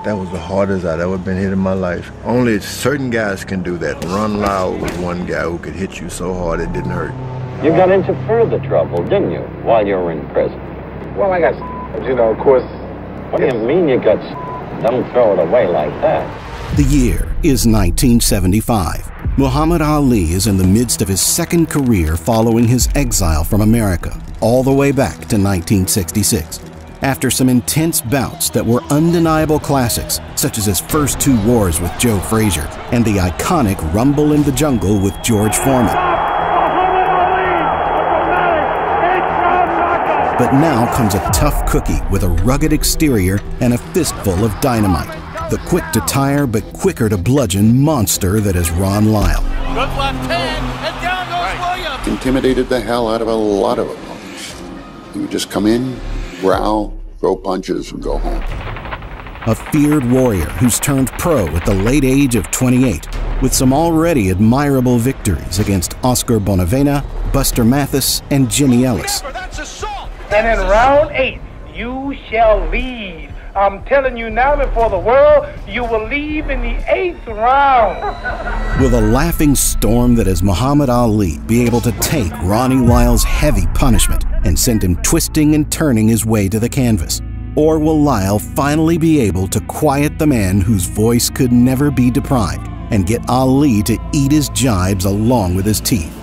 That was the hardest I'd ever been hit in my life. Only certain guys can do that. Ron Lyle was one guy who could hit you so hard it didn't hurt. You got into further trouble, didn't you, while you were in prison? Well, I got, you know, of course. What do you mean you got? Don't throw it away like that. The year is 1975. Muhammad Ali is in the midst of his second career following his exile from America, all the way back to 1966. After some intense bouts that were undeniable classics, such as his first two wars with Joe Frazier and the iconic Rumble in the Jungle with George Foreman. But now comes a tough cookie with a rugged exterior and a fistful of dynamite. The quick-to-tire but quicker-to-bludgeon monster that is Ron Lyle. Good left hand, and down goes Williams. Intimidated the hell out of a lot of opponents. He would just come in, growl, throw punches, and go home. A feared warrior who's turned pro at the late age of 28, with some already admirable victories against Oscar Bonavena, Buster Mathis, and Jimmy Ellis. And in round 8, you shall leave. I'm telling you now before the world, you will leave in the 8th round. Will the laughing storm that is Muhammad Ali be able to take Ronnie Lyle's heavy punishment and send him twisting and turning his way to the canvas? Or will Lyle finally be able to quiet the man whose voice could never be deprived and get Ali to eat his jibes along with his teeth?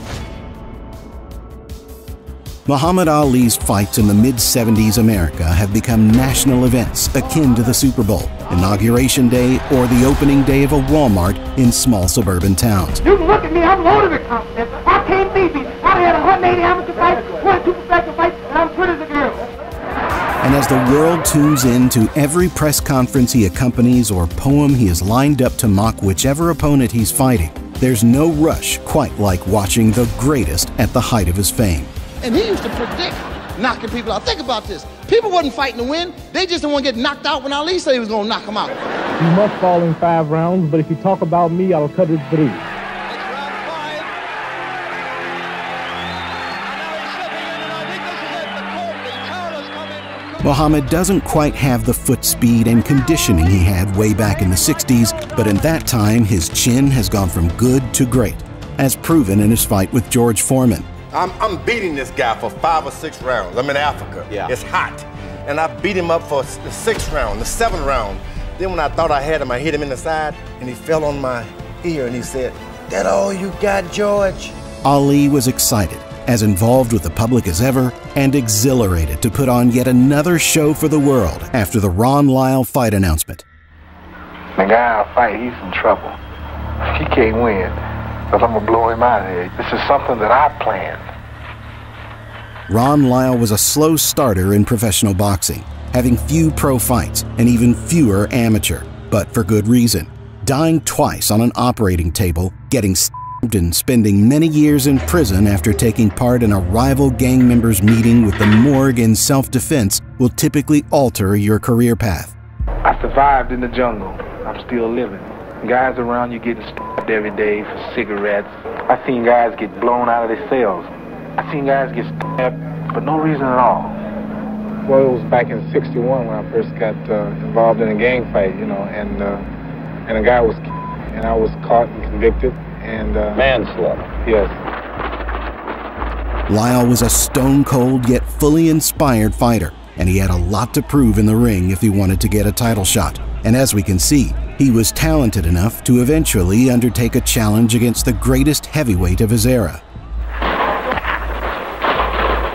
Muhammad Ali's fights in the mid-70s America have become national events akin to the Super Bowl, Inauguration Day, or the opening day of a Walmart in small suburban towns. You can look at me, I'm loaded with confidence. I can't beat me. I had 180 amateur fights, 22 professional fights, and I'm pretty as a girl. And as the world tunes in to every press conference he accompanies or poem he is lined up to mock whichever opponent he's fighting, there's no rush quite like watching the greatest at the height of his fame. And he used to predict knocking people out. Think about this. People wasn't fighting to win. They just didn't want to get knocked out when Ali said he was going to knock them out. You must fall in 5 rounds, but if you talk about me, I'll cut it 3. Muhammad doesn't quite have the foot speed and conditioning he had way back in the 60s, but in that time, his chin has gone from good to great, as proven in his fight with George Foreman. I'm beating this guy for 5 or 6 rounds. I'm in Africa. Yeah. It's hot. And I beat him up for the 6th round, the 7th round. Then when I thought I had him, I hit him in the side, and he fell on my ear, and he said, "That all you got, George?" Ali was excited, as involved with the public as ever, and exhilarated to put on yet another show for the world after the Ron Lyle fight announcement. The guy I fight, he's in trouble. He can't win, because I'm going to blow him out of here. This is something that I planned. Ron Lyle was a slow starter in professional boxing, having few pro fights and even fewer amateur, but for good reason. Dying twice on an operating table, getting stabbed, and spending many years in prison after taking part in a rival gang member's meeting with the morgue in self-defense will typically alter your career path. I survived in the jungle. I'm still living. Guys around you getting stabbed every day for cigarettes. I've seen guys get blown out of their cells. I've seen guys get stabbed for no reason at all. Well, it was back in '61 when I first got involved in a gang fight, you know, and a guy was, and I was caught and convicted, and manslaughter. Yes. Lyle was a stone-cold yet fully inspired fighter, and he had a lot to prove in the ring if he wanted to get a title shot. And as we can see, he was talented enough to eventually undertake a challenge against the greatest heavyweight of his era.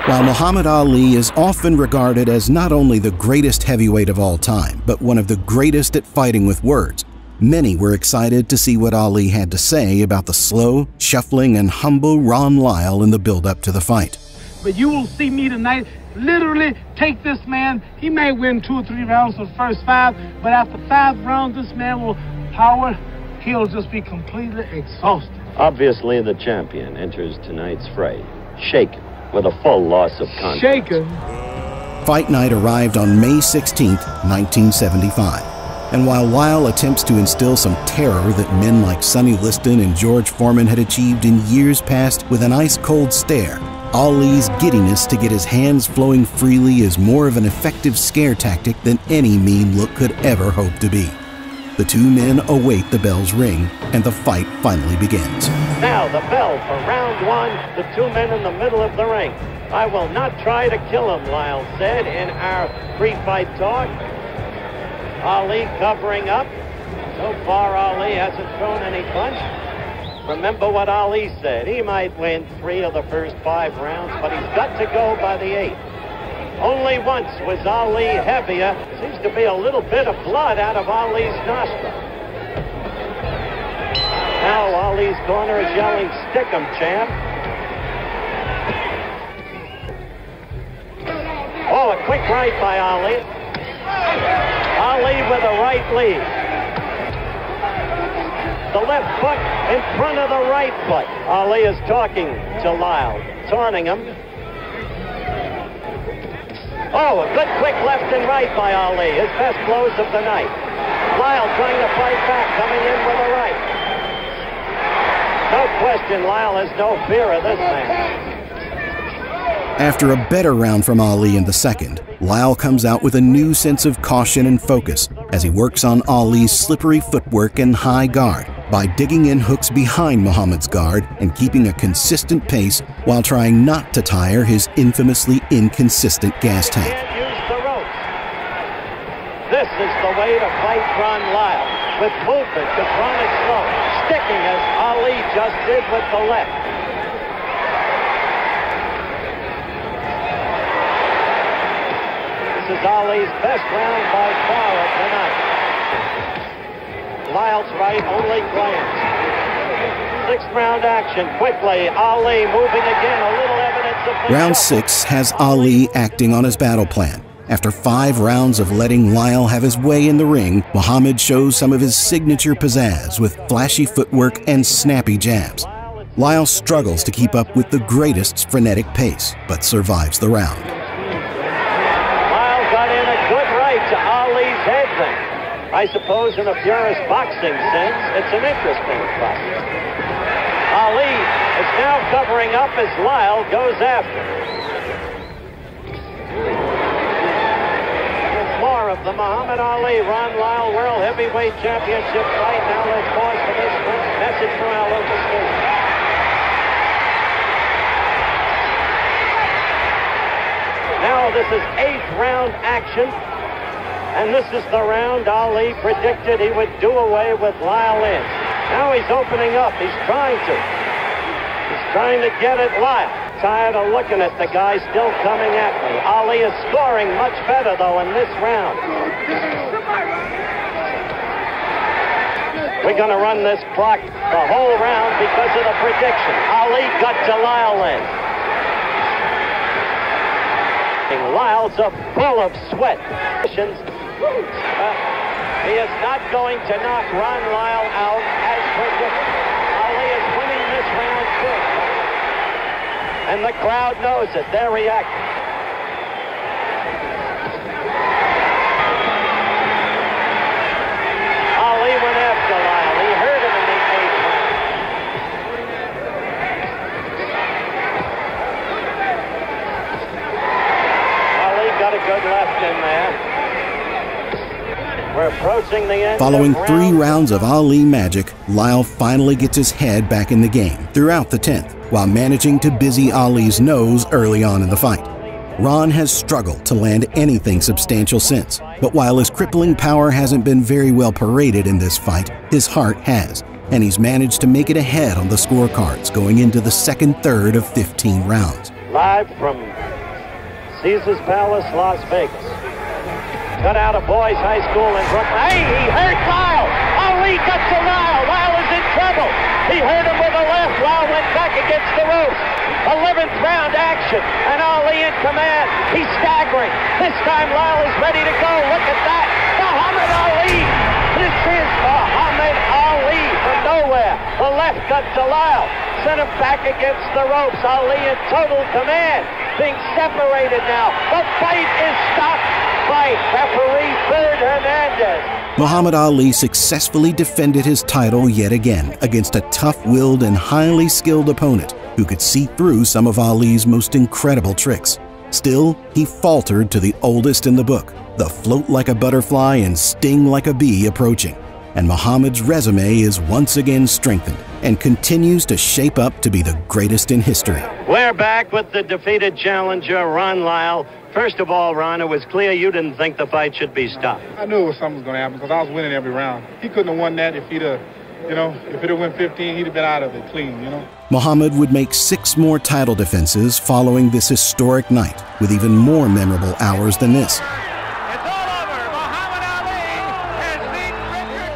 While Muhammad Ali is often regarded as not only the greatest heavyweight of all time, but one of the greatest at fighting with words, many were excited to see what Ali had to say about the slow, shuffling, and humble Ron Lyle in the build-up to the fight. But you will see me tonight literally take this man. He may win 2 or 3 rounds for the first 5, but after 5 rounds, this man will power. He'll just be completely exhausted. Obviously, the champion enters tonight's fray, shaken, with a full loss of confidence. Shaken. Fight night arrived on May 16, 1975. And while Lyle attempts to instill some terror that men like Sonny Liston and George Foreman had achieved in years past with an ice-cold stare, Ali's giddiness to get his hands flowing freely is more of an effective scare tactic than any mean look could ever hope to be. The two men await the bell's ring, and the fight finally begins. Now the bell for round one, the two men in the middle of the ring. I will not try to kill him, Lyle said in our pre-fight talk. Ali covering up. So far, Ali hasn't thrown any punch. Remember what Ali said. He might win 3 of the first 5 rounds, but he's got to go by the 8th. Only once was Ali heavier. Seems to be a little bit of blood out of Ali's nostril. Now Ali's corner is yelling, "Stick him, champ." Oh, a quick right by Ali. Ali with a right lead. The left foot in front of the right foot. Ali is talking to Lyle, taunting him. Oh, a good quick left and right by Ali, his best blows of the night. Lyle trying to fight back, coming in with a right. No question, Lyle has no fear of this man. After a better round from Ali in the second, Lyle comes out with a new sense of caution and focus as he works on Ali's slippery footwork and high guard by digging in hooks behind Muhammad's guard and keeping a consistent pace while trying not to tire his infamously inconsistent gas tank. Can't use the ropes. This is the way to fight Ron Lyle, with movement, confronted slow, sticking as Ali just did with the left. This is Ali's best round by far of the night. Lyle's right only glance. 6th round action, quickly. Ali moving again, a little evidence of the Round 6 has Ali acting on his battle plan. After 5 rounds of letting Lyle have his way in the ring, Muhammad shows some of his signature pizzazz with flashy footwork and snappy jabs. Lyle struggles to keep up with the greatest's frenetic pace, but survives the round. Lyle got in a good right to Ali's head thing. I suppose in a purist boxing sense, it's an interesting fight. Ali is now covering up as Lyle goes after. More of the Muhammad Ali Ron Lyle World Heavyweight Championship fight. Now let's pause for this message from our local station. Now this is 8th round action. And this is the round Ali predicted he would do away with Lyle in. Now he's opening up. He's trying to. He's trying to get at Lyle. Tired of looking at the guy still coming at me. Ali is scoring much better, though, in this round. We're going to run this clock the whole round because of the prediction. Ali got to Lyle in. Lyle's up full of sweat. He is not going to knock Ron Lyle out as predicted. Ali is winning this round too. And the crowd knows it. They're reacting. Ali went after Lyle. He hurt him in the 8th round. Ali got a good left in there. We're approaching the end. Following 3 rounds of Ali magic, Lyle finally gets his head back in the game throughout the 10th, while managing to busy Ali's nose early on in the fight. Ron has struggled to land anything substantial since, but while his crippling power hasn't been very well paraded in this fight, his heart has, and he's managed to make it ahead on the scorecards going into the second third of 15 rounds. Live from Caesars Palace, Las Vegas. Cut out of Boys High School in Brooklyn. Hey, he hurt Lyle. Ali got to Lyle. Lyle is in trouble. He hurt him with a left. Lyle went back against the ropes. 11th round action, and Ali in command. He's staggering. This time Lyle is ready to go. Look at that. Muhammad Ali. This is Muhammad Ali from nowhere. The left cut to Lyle. Sent him back against the ropes. Ali in total command. Being separated now. The fight is stopped by referee Bird Hernandez. Muhammad Ali successfully defended his title yet again against a tough-willed and highly skilled opponent who could see through some of Ali's most incredible tricks. Still, he faltered to the oldest in the book, the float like a butterfly and sting like a bee approaching. And Muhammad's resume is once again strengthened and continues to shape up to be the greatest in history. We're back with the defeated challenger, Ron Lyle. First of all, Ron, it was clear you didn't think the fight should be stopped. I knew something was going to happen because I was winning every round. He couldn't have won that if he'd have, if it had went 15, he'd have been out of it clean, Muhammad would make 6 more title defenses following this historic night, with even more memorable hours than this,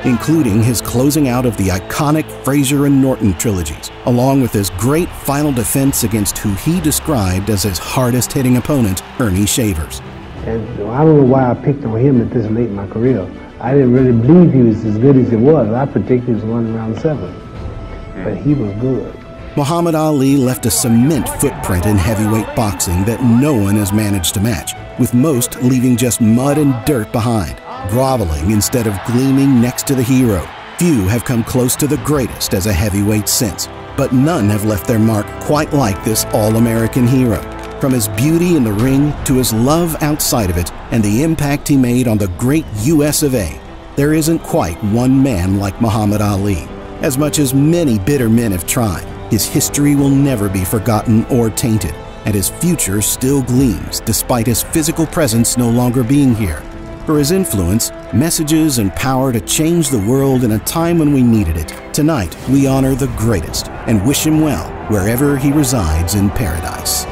including his closing out of the iconic Frazier and Norton trilogies, along with his great final defense against who he described as his hardest-hitting opponent, Ernie Shavers. And I don't know why I picked on him at this late in my career. I didn't really believe he was as good as he was. I predicted he was running around 7, but he was good. Muhammad Ali left a cement footprint in heavyweight boxing that no one has managed to match, with most leaving just mud and dirt behind, groveling instead of gleaming next to the hero. Few have come close to the greatest as a heavyweight since, but none have left their mark quite like this all-American hero. From his beauty in the ring to his love outside of it and the impact he made on the great US of A, there isn't quite one man like Muhammad Ali. As much as many bitter men have tried, his history will never be forgotten or tainted, and his future still gleams despite his physical presence no longer being here. For his influence, messages, and power to change the world in a time when we needed it, tonight we honor the greatest and wish him well wherever he resides in paradise.